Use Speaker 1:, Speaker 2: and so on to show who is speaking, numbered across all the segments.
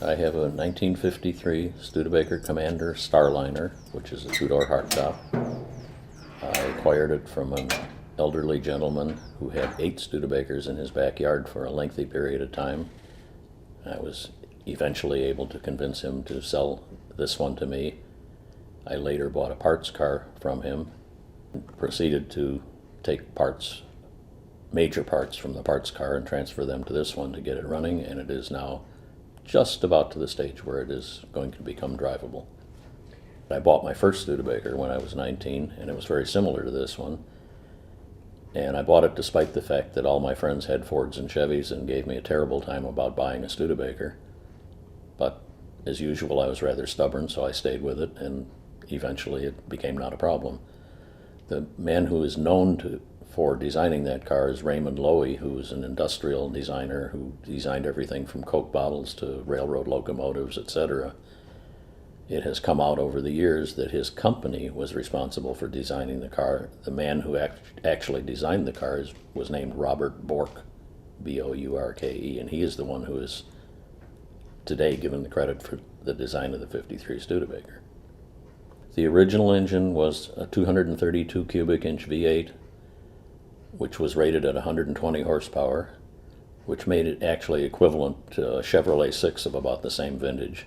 Speaker 1: I have a 1953 Studebaker Commander Starliner, which is a two-door hardtop. I acquired it from an elderly gentleman who had 8 Studebakers in his backyard for a lengthy period of time. I was eventually able to convince him to sell this one to me. I later bought a parts car from him, proceeded to take parts, major parts from the parts car and transfer them to this one to get it running, and it is now just about to the stage where it is going to become drivable. I bought my first Studebaker when I was 19, and it was very similar to this one. And I bought it despite the fact that all my friends had Fords and Chevys and gave me a terrible time about buying a Studebaker. But as usual, I was rather stubborn, so I stayed with it, and eventually it became not a problem. The man who is known for designing that car is Raymond Loewy, who is an industrial designer who designed everything from Coke bottles to railroad locomotives, etc. It has come out over the years that his company was responsible for designing the car. The man who actually designed the cars was named Robert Bork, B-O-U-R-K-E, and he is the one who is today given the credit for the design of the 53 Studebaker. The original engine was a 232 cubic inch V8, which was rated at 120 horsepower, which made it actually equivalent to a Chevrolet 6 of about the same vintage.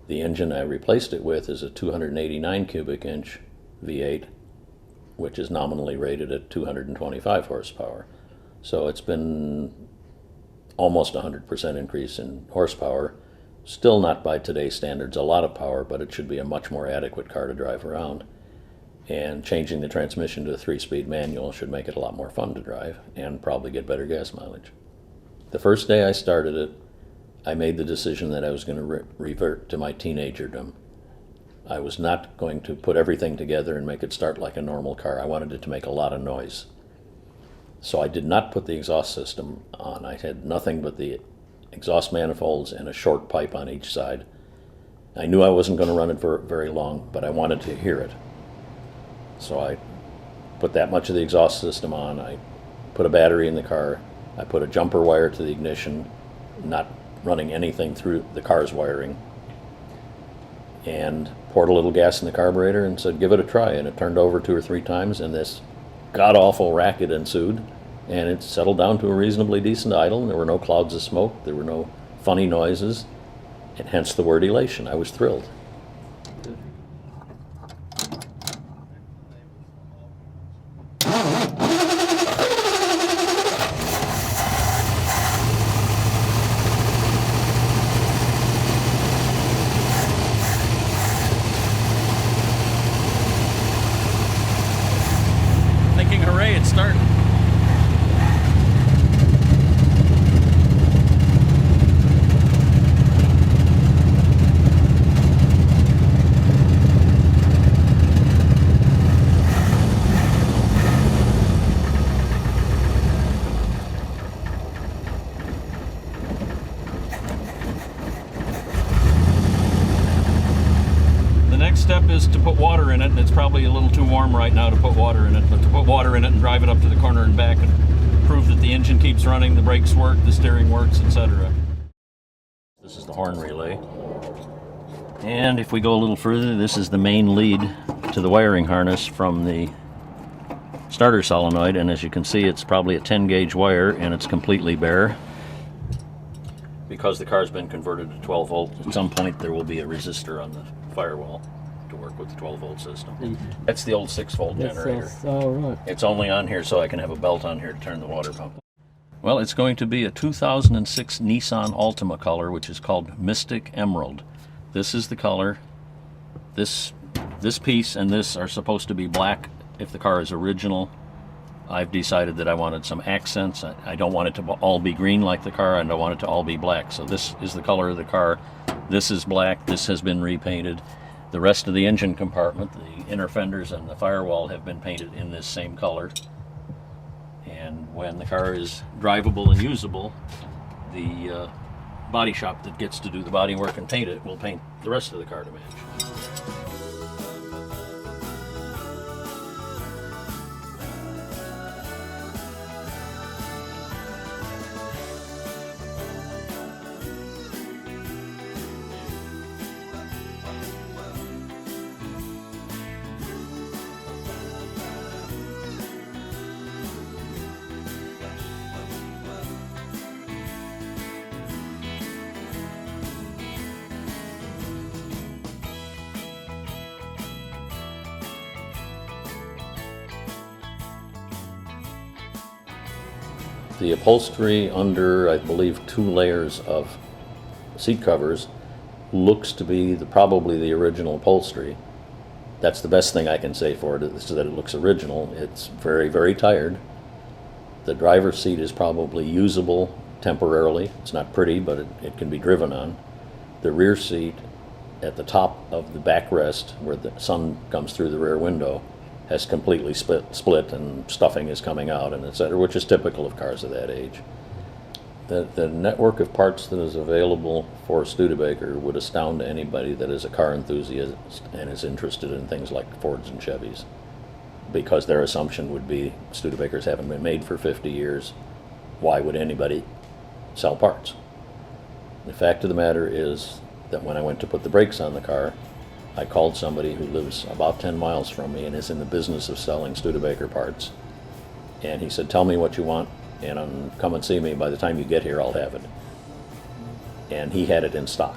Speaker 1: The engine I replaced it with is a 289 cubic inch V8, which is nominally rated at 225 horsepower. So it's been almost 100% increase in horsepower. Still not by today's standards a lot of power, but it should be a much more adequate car to drive around. And changing the transmission to a 3-speed manual should make it a lot more fun to drive and probably get better gas mileage. The first day I started it, I made the decision that I was going to revert to my teenagerdom. I was not going to put everything together and make it start like a normal car. I wanted it to make a lot of noise. So I did not put the exhaust system on. I had nothing but the exhaust manifolds and a short pipe on each side. I knew I wasn't going to run it for very long, but I wanted to hear it. So I put that much of the exhaust system on. I put a battery in the car. I put a jumper wire to the ignition, not running anything through the car's wiring, and poured a little gas in the carburetor and said, give it a try. And it turned over 2 or 3 times, and this god-awful racket ensued, and it settled down to a reasonably decent idle. There were no clouds of smoke. There were no funny noises, and hence the word elation. I was thrilled.
Speaker 2: Thinking, hooray, it's starting. The next step is to put water in it, and it's probably a little too warm right now to put water in it, but to put water in it and drive it up to the corner and back and prove that the engine keeps running, the brakes work, the steering works, etc. This is the horn relay. And if we go a little further, this is the main lead to the wiring harness from the starter solenoid, and as you can see, it's probably a 10 gauge wire and it's completely bare. Because the car's been converted to 12 volt, at some point there will be a resistor on the firewall to work with the 12 volt system. That's the old 6 volt generator.
Speaker 3: Oh, right.
Speaker 2: It's only on here so I can have a belt on here to turn the water pump. Well, it's going to be a 2006 Nissan Altima color, which is called Mystic Emerald. This is the color. This piece and this are supposed to be black if the car is original. I've decided that I wanted some accents. I don't want it to all be green like the car. I don't want it to all be black. So this is the color of the car. This is black. This has been repainted. The rest of the engine compartment, the inner fenders and the firewall, have been painted in this same color. And when the car is drivable and usable, the body shop that gets to do the body work and paint it will paint the rest of the car to match.
Speaker 1: The upholstery under, I believe, 2 layers of seat covers looks to be probably the original upholstery. That's the best thing I can say for it, is that it looks original. It's very, very tired. The driver's seat is probably usable temporarily. It's not pretty, but it can be driven on. The rear seat at the top of the backrest, where the sun comes through the rear window, has completely split and stuffing is coming out, and etc., which is typical of cars of that age. The network of parts that is available for Studebaker would astound anybody that is a car enthusiast and is interested in things like Fords and Chevys, because their assumption would be Studebakers haven't been made for 50 years. Why would anybody sell parts? The fact of the matter is that when I went to put the brakes on the car, I called somebody who lives about 10 miles from me and is in the business of selling Studebaker parts. And he said, "Tell me what you want, and come and see me. By the time you get here, I'll have it." And he had it in stock.